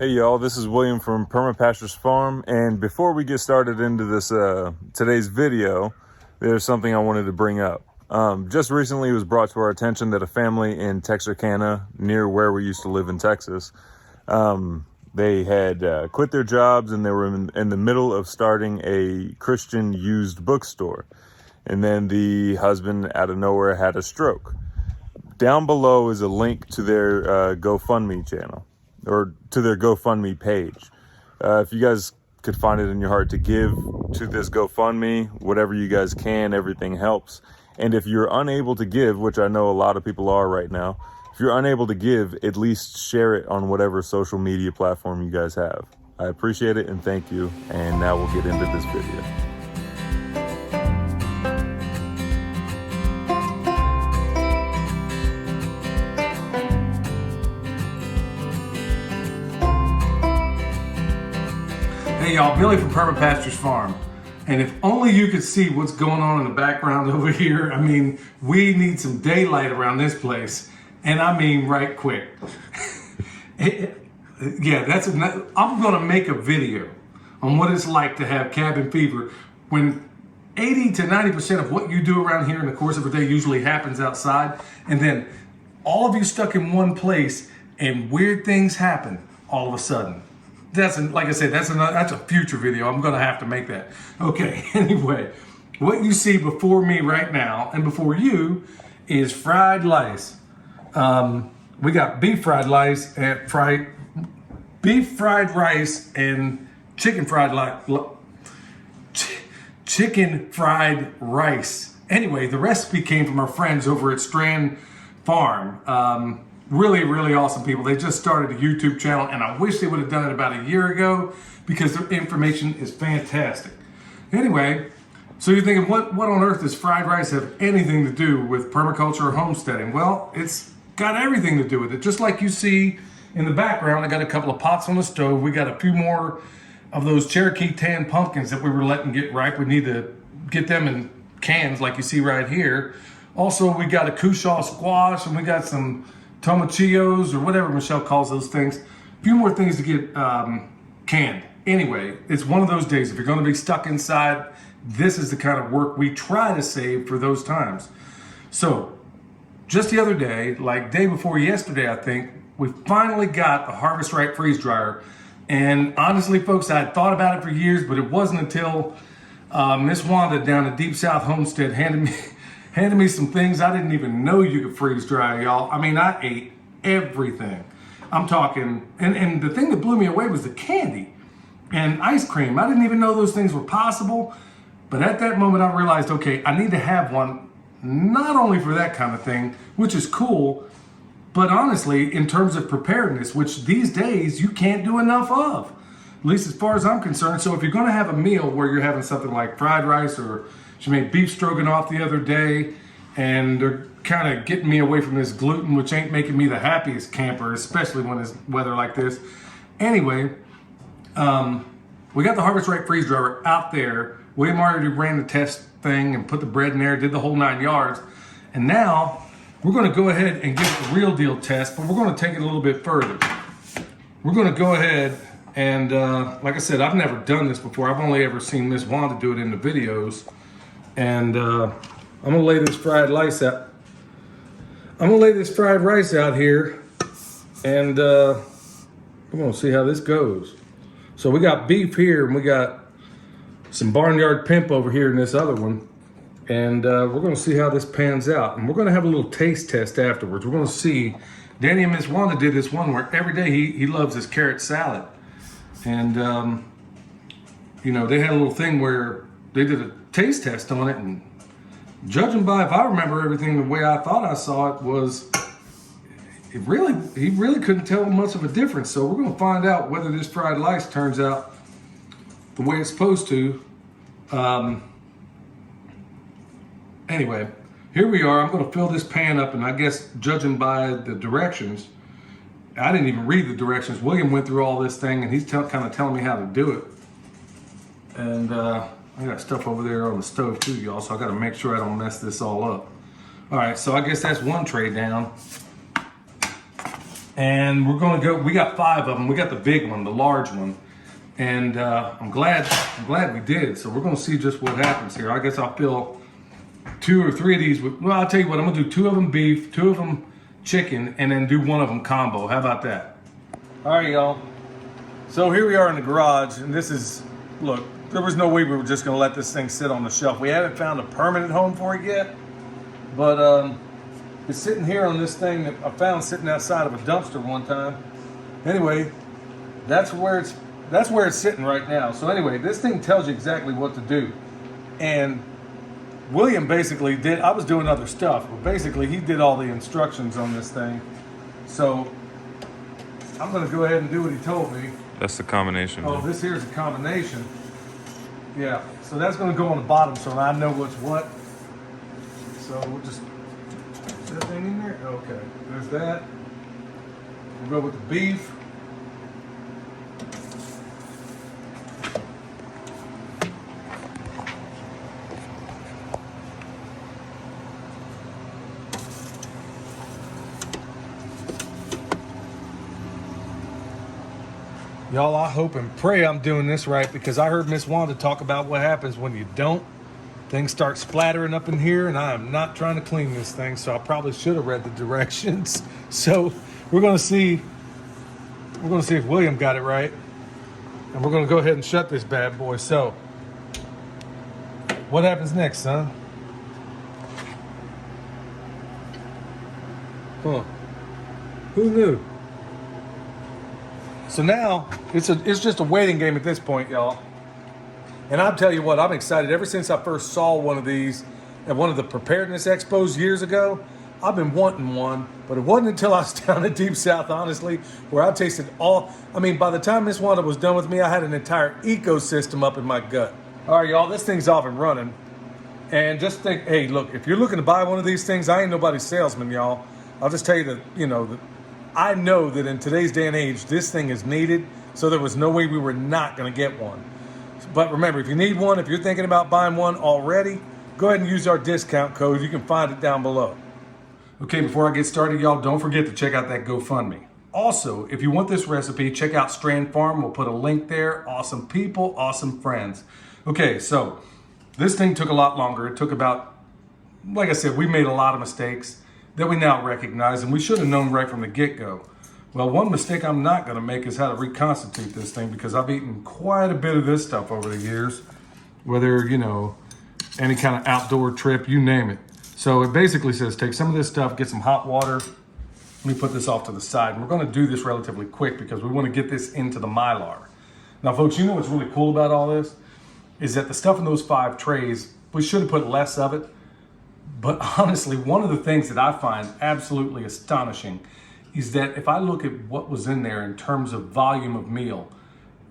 Hey y'all, this is William from Perma Pastures Farm, and before we get started into this today's video, there's something I wanted to bring up. Just recently it was brought to our attention that a family in Texarkana, near where we used to live in Texas, they had quit their jobs and they were in the middle of starting a Christian used bookstore. And then the husband out of nowhere had a stroke. Down below is a link to their GoFundMe channel, or to their GoFundMe page. If you guys could find it in your heart to give to this GoFundMe, whatever you guys can, everything helps. And if you're unable to give, which I know a lot of people are right now, if you're unable to give, at least share it on whatever social media platform you guys have. I appreciate it and thank you. And now we'll get into this video. Hey y'all, Billy from Perma Pastures Farm. And if only you could see what's going on in the background over here. I mean, we need some daylight around this place. And I mean right quick. I'm gonna make a video on what it's like to have cabin fever when 80 to 90% of what you do around here in the course of a day usually happens outside. And then all of you stuck in one place and weird things happen all of a sudden. Like I said, that's a future video. I'm gonna have to make that. Okay, anyway, what you see before me right now and before you is fried lice. We got beef fried rice and chicken fried rice. Anyway, the recipe came from our friends over at Strand Farm. Really awesome people. They just started a YouTube channel and I wish they would have done it about a year ago because their information is fantastic. Anyway, so you're thinking, what on earth does fried rice have anything to do with permaculture or homesteading? Well, it's got everything to do with it. Just like you see in the background, I got a couple of pots on the stove. We got a few more of those Cherokee tan pumpkins that we were letting get ripe. We need to get them in cans like you see right here. Also, we got a Cushaw squash and we got some tomatillos or whatever Michelle calls those things. A few more things to get canned. Anyway, it's one of those days. If you're going to be stuck inside, this is the kind of work we try to save for those times. So just the other day, like day before yesterday, I think, we finally got a Harvest Right freeze dryer. And honestly, folks, I had thought about it for years, but it wasn't until Miss Wanda down at Deep South Homestead handed me some things I didn't even know you could freeze dry, y'all. I mean, I ate everything. I'm talking, and the thing that blew me away was the candy and ice cream. I didn't even know those things were possible. But at that moment, I realized, okay, I need to have one, not only for that kind of thing, which is cool, but honestly, in terms of preparedness, which these days you can't do enough of, at least as far as I'm concerned. So if you're gonna have a meal where you're having something like fried rice, or she made beef stroganoff the other day, and they're kind of getting me away from this gluten, which ain't making me the happiest camper, especially when it's weather like this. Anyway, we got the Harvest Right freeze dryer out there. William already ran the test thing and put the bread in there, did the whole 9 yards. And now we're gonna go ahead and give it a real deal test, but we're gonna take it a little bit further. We're gonna go ahead and, like I said, I've never done this before. I've only ever seen Miss Wanda do it in the videos. And I'm gonna lay this fried rice out. I'm gonna lay this fried rice out here, and we're gonna see how this goes. So we got beef here, and we got some barnyard pimp over here in this other one, and we're gonna see how this pans out. And we're gonna have a little taste test afterwards. We're gonna see. Danny and Miss Wanda did this one where every day he loves his carrot salad, and you know, they had a little thing where they did a taste test on it, and judging by, if I remember everything the way I thought I saw it, was he really couldn't tell much of a difference. So we're going to find out whether this fried rice turns out the way it's supposed to. Anyway, here we are. I'm going to fill this pan up, and I guess judging by the directions, I didn't even read the directions. William went through all this thing, and he's kind of telling me how to do it. And I got stuff over there on the stove too, y'all, so I gotta make sure I don't mess this all up. All right, so I guess that's one tray down. And we're gonna go, we got 5 of them. We got the big one, the large one. And I'm glad we did. So we're gonna see just what happens here. I guess I'll fill 2 or 3 of these with, well, I'll tell you what, I'm gonna do 2 of them beef, 2 of them chicken, and then do 1 of them combo. How about that? All right, y'all. So here we are in the garage, and this is, look, there was no way we were just gonna let this thing sit on the shelf. We haven't found a permanent home for it yet, but it's sitting here on this thing that I found sitting outside of a dumpster one time. Anyway, that's where it's sitting right now. So anyway, this thing tells you exactly what to do. And William basically did, I was doing other stuff, but basically he did all the instructions on this thing. So I'm gonna go ahead and do what he told me. That's the combination. Oh, this here's a combination. Yeah, so that's gonna go on the bottom so I know what's what. So we'll just, is that thing in there? Okay, there's that. We'll go with the beef. Y'all, I hope and pray I'm doing this right, because I heard Miss Wanda talk about what happens when you don't. Things start splattering up in here, and I am not trying to clean this thing, so I probably should have read the directions. So we're gonna see if William got it right. And we're gonna go ahead and shut this bad boy. So what happens next, son? Huh. Who knew? So now it's just a waiting game at this point, y'all. And I'll tell you what, I'm excited. Ever since I first saw one of these at one of the preparedness expos years ago, I've been wanting one. But it wasn't until I was down in Deep South, honestly, where I tasted all. I mean, by the time Miss Wanda was done with me, I had an entire ecosystem up in my gut. All right, y'all, this thing's off and running. And just think, hey, look, if you're looking to buy one of these things, I ain't nobody's salesman, y'all. I'll just tell you that, I know that in today's day and age, this thing is needed, so there was no way we were not going to get one. But remember, if you need one, if you're thinking about buying one already, go ahead and use our discount code. You can find it down below. Okay, before I get started, y'all, don't forget to check out that GoFundMe. Also, if you want this recipe, check out Strand Farm. We'll put a link there. Awesome people, awesome friends. Okay, so this thing took a lot longer. It took about, like I said, we made a lot of mistakes that we now recognize, and we should have known right from the get-go. Well, one mistake I'm not going to make is how to reconstitute this thing, because I've eaten quite a bit of this stuff over the years, whether, any kind of outdoor trip, you name it. So it basically says take some of this stuff, get some hot water. Let me put this off to the side. And we're going to do this relatively quick because we want to get this into the Mylar. Now, folks, you know what's really cool about all this? Is that the stuff in those 5 trays, we should have put less of it. But honestly, one of the things that I find absolutely astonishing is that if I look at what was in there in terms of volume of meal,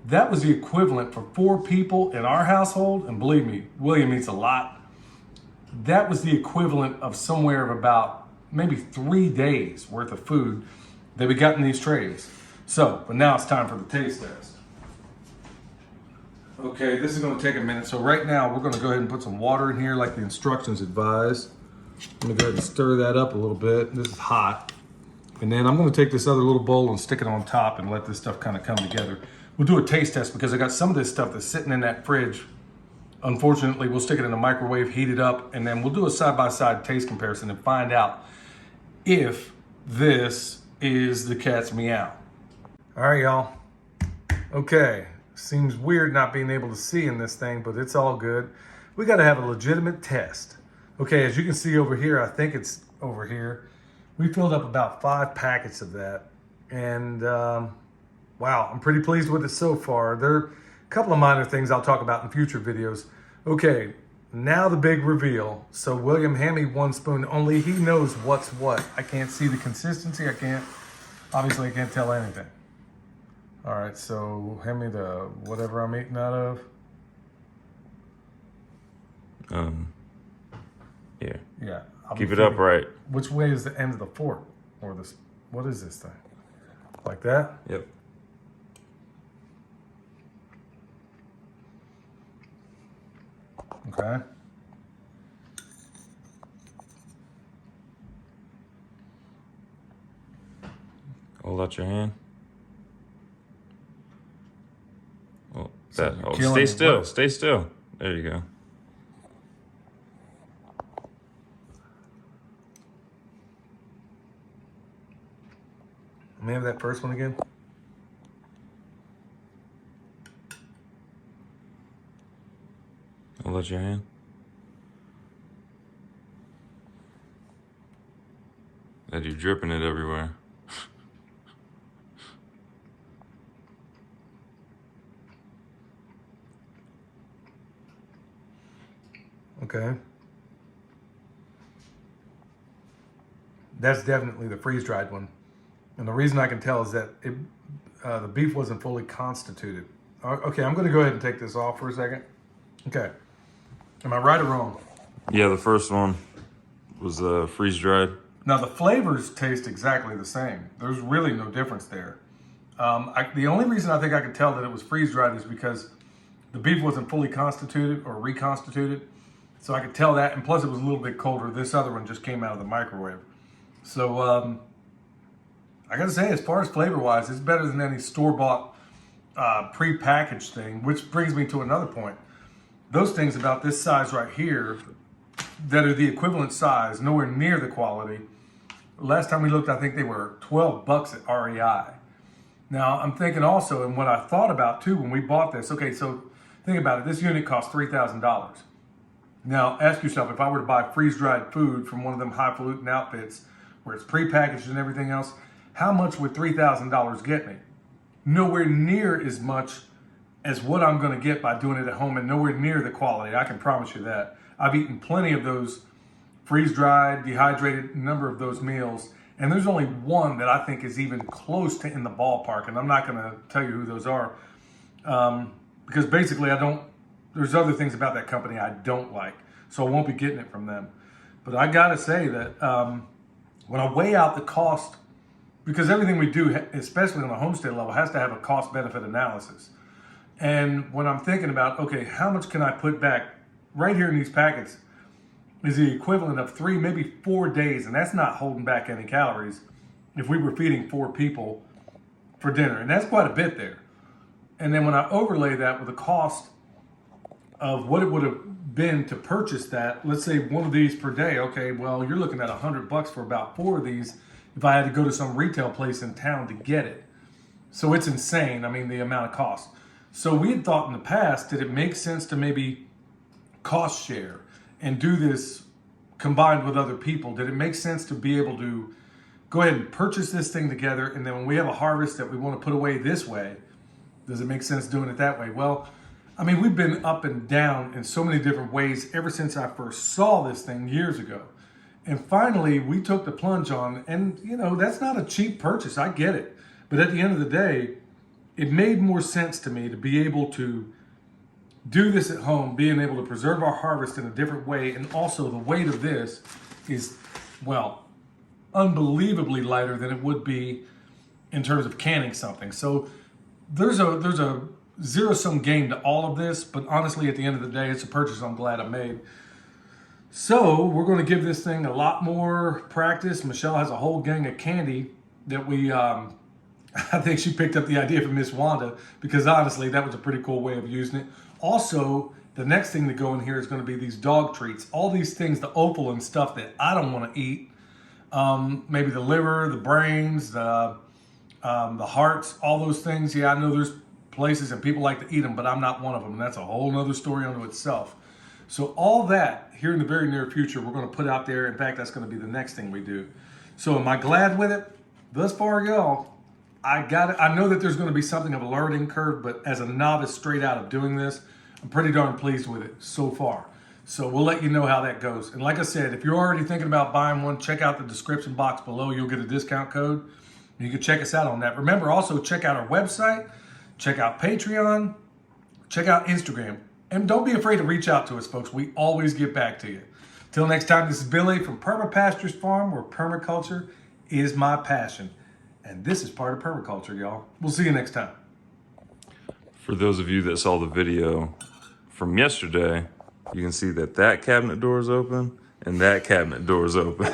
that was the equivalent for 4 people in our household, and believe me, William eats a lot. That was the equivalent of somewhere of about maybe 3 days worth of food that we got in these trays. So, but now it's time for the taste test. Okay, this is gonna take a minute. So right now we're gonna go ahead and put some water in here like the instructions advise. I'm gonna go ahead and stir that up a little bit. This is hot. And then I'm gonna take this other little bowl and stick it on top and let this stuff kind of come together. We'll do a taste test because I got some of this stuff that's sitting in that fridge. Unfortunately, we'll stick it in the microwave, heat it up, and then we'll do a side-by-side taste comparison and find out if this is the cat's meow. All right, y'all. Okay, seems weird not being able to see in this thing, but it's all good. We gotta have a legitimate test. Okay, as you can see over here, I think it's over here, we filled up about 5 packets of that. And wow, I'm pretty pleased with it so far. There are a couple of minor things I'll talk about in future videos. Okay, now the big reveal. So William, hand me 1 spoon. Only he knows what's what. I can't see the consistency. Obviously I can't tell anything. All right, so hand me the whatever I'm eating out of. Yeah. Yeah. Keep it upright. Which way is the end of the fork? Or this, what is this thing? Like that? Yep. Okay. Oh Hold out your hand. Well, So that. you're Oh, killing stay me. still. What? Stay still. There you go. Let me have that first one again. Hold out your hand. That you're dripping it everywhere. Okay. That's definitely the freeze-dried one. And the reason I can tell is that the beef wasn't fully constituted. Okay, I'm going to go ahead and take this off for a second. Okay. Am I right or wrong? Yeah, the first one was freeze-dried. Now, the flavors taste exactly the same. There's really no difference there. The only reason I think I could tell that it was freeze-dried is because the beef wasn't fully constituted or reconstituted. So I could tell that, and plus it was a little bit colder. This other one just came out of the microwave. So I gotta say, as far as flavor-wise, it's better than any store-bought pre-packaged thing, which brings me to another point. Those things about this size right here that are the equivalent size, nowhere near the quality. Last time we looked, I think they were $12 at REI. Now, I'm thinking also, and what I thought about too when we bought this, okay, so think about it. This unit cost $3,000. Now, ask yourself, if I were to buy freeze-dried food from one of them highfalutin outfits where it's prepackaged and everything else, how much would $3,000 get me? Nowhere near as much as what I'm going to get by doing it at home, and nowhere near the quality. I can promise you that. I've eaten plenty of those freeze-dried, dehydrated, number of those meals, and there's only one that I think is even close to in the ballpark, and I'm not going to tell you who those are, because basically there's other things about that company I don't like, so I won't be getting it from them. But I gotta say that when I weigh out the cost, because everything we do, especially on a homestead level, has to have a cost-benefit analysis. And when I'm thinking about, okay, how much can I put back right here in these packets is the equivalent of 3, maybe 4 days, and that's not holding back any calories if we were feeding 4 people for dinner, and that's quite a bit there. And then when I overlay that with the cost of what it would have been to purchase that, let's say one of these per day, okay, well, you're looking at $100 for about 4 of these if I had to go to some retail place in town to get it. So it's insane, I mean, the amount of cost. So we had thought in the past, did it make sense to maybe cost share and do this combined with other people? Did it make sense to be able to go ahead and purchase this thing together, and then when we have a harvest that we want to put away this way, does it make sense doing it that way? Well, I mean, we've been up and down in so many different ways ever since I first saw this thing years ago. And finally, we took the plunge on, and you know, that's not a cheap purchase, I get it. But at the end of the day, it made more sense to me to be able to do this at home, being able to preserve our harvest in a different way, and also the weight of this is, well, unbelievably lighter than it would be in terms of canning something. So there's a zero-sum game to all of this, but honestly, at the end of the day, it's a purchase I'm glad I made. So we're going to give this thing a lot more practice. Michelle has a whole gang of candy that we, I think she picked up the idea from Miss Wanda, because honestly, that was a pretty cool way of using it. Also, the next thing to go in here is going to be these dog treats. All these things, the offal and stuff that I don't want to eat. Maybe the liver, the brains, the hearts, all those things. Yeah, I know there's places and people like to eat them, but I'm not one of them. And that's a whole nother story unto itself. So all that here in the very near future, we're going to put out there. In fact, that's going to be the next thing we do. So am I glad with it? Thus far, y'all, I got it. I know that there's going to be something of a learning curve, but as a novice straight out of doing this, I'm pretty darn pleased with it so far. So we'll let you know how that goes. And like I said, if you're already thinking about buying one, check out the description box below. You'll get a discount code. You can check us out on that. Remember, also check out our website, check out Patreon, check out Instagram. And don't be afraid to reach out to us, folks. We always get back to you. Till next time, this is Billy from Perma Pastures Farm, where permaculture is my passion. And this is part of permaculture, y'all. We'll see you next time. For those of you that saw the video from yesterday, you can see that cabinet door is open and that cabinet door is open.